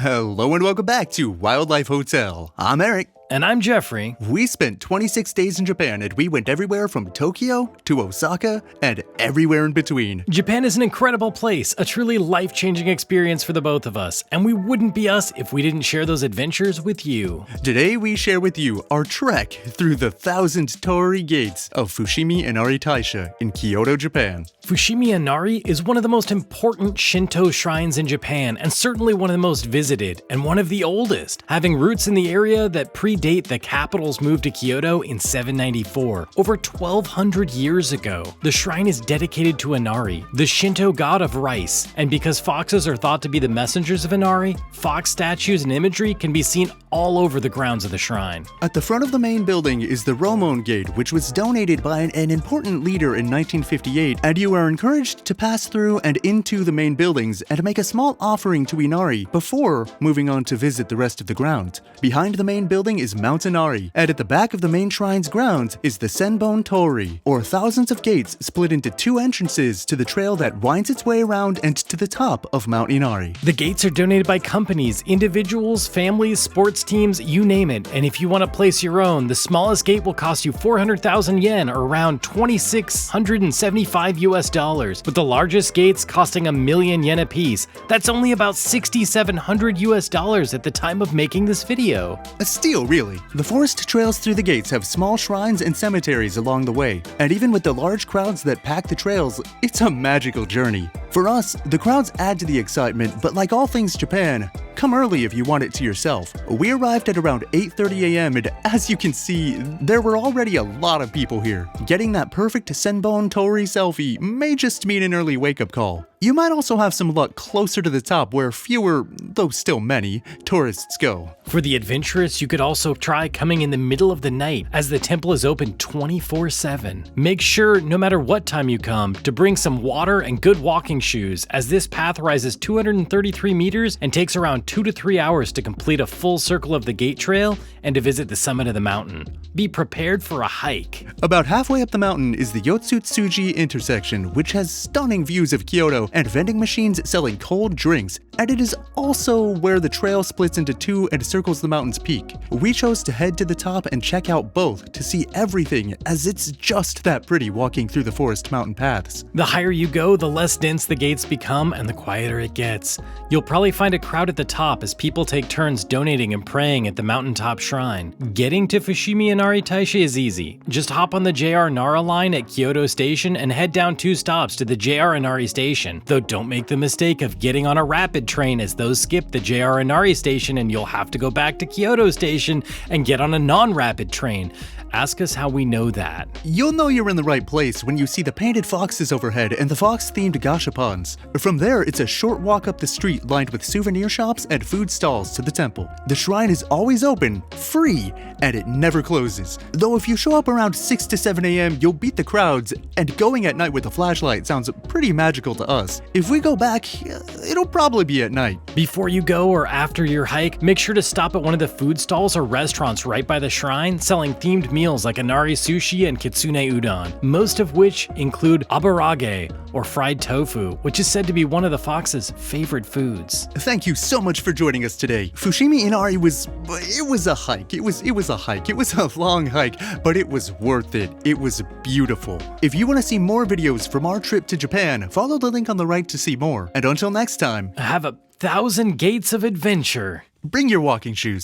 Hello and welcome back to Wildlife Hotel. I'm Eric. And I'm Geoffrey. We spent 26 days in Japan and we went everywhere from Tokyo to Osaka and everywhere in between. Japan is an incredible place, a truly life-changing experience for the both of us, and we wouldn't be us if we didn't share those adventures with you. Today we share with you our trek through the 1,000 torii gates of Fushimi Inari Taisha in Kyoto, Japan. Fushimi Inari is one of the most important Shinto shrines in Japan and certainly one of the most visited and one of the oldest, having roots in the area that predate the capital's move to Kyoto in 794, over 1,200 years ago. The shrine is dedicated to Inari, the Shinto god of rice, and because foxes are thought to be the messengers of Inari, fox statues and imagery can be seen all over the grounds of the shrine. At the front of the main building is the Romon Gate, which was donated by an important leader in 1958, and you are encouraged to pass through and into the main buildings and make a small offering to Inari before moving on to visit the rest of the ground. Behind the main building is Mount Inari, and at the back of the main shrine's grounds is the Senbon Torii, or thousands of gates split into two entrances to the trail that winds its way around and to the top of Mount Inari. The gates are donated by companies, individuals, families, sports teams, you name it, and if you want to place your own, the smallest gate will cost you 400,000 yen or around $2,675 US, with the largest gates costing $1 million yen apiece. That's only about $6,700 US at the time of making this video. A steal, really. The forest trails through the gates have small shrines and cemeteries along the way, and even with the large crowds that pack the trails, it's a magical journey. For us, the crowds add to the excitement, but like all things Japan, come early if you want it to yourself. We arrived at around 8:30 a.m. and as you can see, there were already a lot of people here. Getting that perfect Senbon Torii selfie may just mean an early wake-up call. You might also have some luck closer to the top where fewer, though still many, tourists go. For the adventurous, you could also try coming in the middle of the night as the temple is open 24/7. Make sure, no matter what time you come, to bring some water and good walking shoes as this path rises 233 meters and takes around 2 to 3 hours to complete a full circle of the gate trail and to visit the summit of the mountain. Be prepared for a hike. About halfway up the mountain is the Yotsutsuji intersection, which has stunning views of Kyoto and vending machines selling cold drinks, and it is also where the trail splits into two and circles the mountain's peak. We chose to head to the top and check out both to see everything, as it's just that pretty walking through the forest mountain paths. The higher you go, the less dense the gates become and the quieter it gets. You'll probably find a crowd at the top as people take turns donating and praying at the mountaintop shrine. Getting to Fushimi Inari Taisha is easy. Just hop on the JR Nara line at Kyoto Station and head down 2 stops to the JR Inari Station, though don't make the mistake of getting on a rapid train, as those skip the JR Inari Station and you'll have to go back to Kyoto Station and get on a non-rapid train. Ask us how we know that. You'll know you're in the right place when you see the painted foxes overhead and the fox-themed gashapons. From there, it's a short walk up the street lined with souvenir shops and food stalls to the temple. The shrine is always open, free, and it never closes. Though if you show up around 6 to 7 a.m., you'll beat the crowds, and going at night with a flashlight sounds pretty magical to us. If we go back, it'll probably be at night. Before you go or after your hike, make sure to stop at one of the food stalls or restaurants right by the shrine selling themed meals like Inari sushi and kitsune udon, most of which include abarage, or fried tofu, which is said to be one of the fox's favorite foods. Thank you so much for joining us today. Fushimi Inari was a hike. It was a hike. It was a long hike, but it was worth it. It was beautiful. If you want to see more videos from our trip to Japan, follow the link on the right to see more. And until next time, Have 1,000 gates of adventure. bring your walking shoes.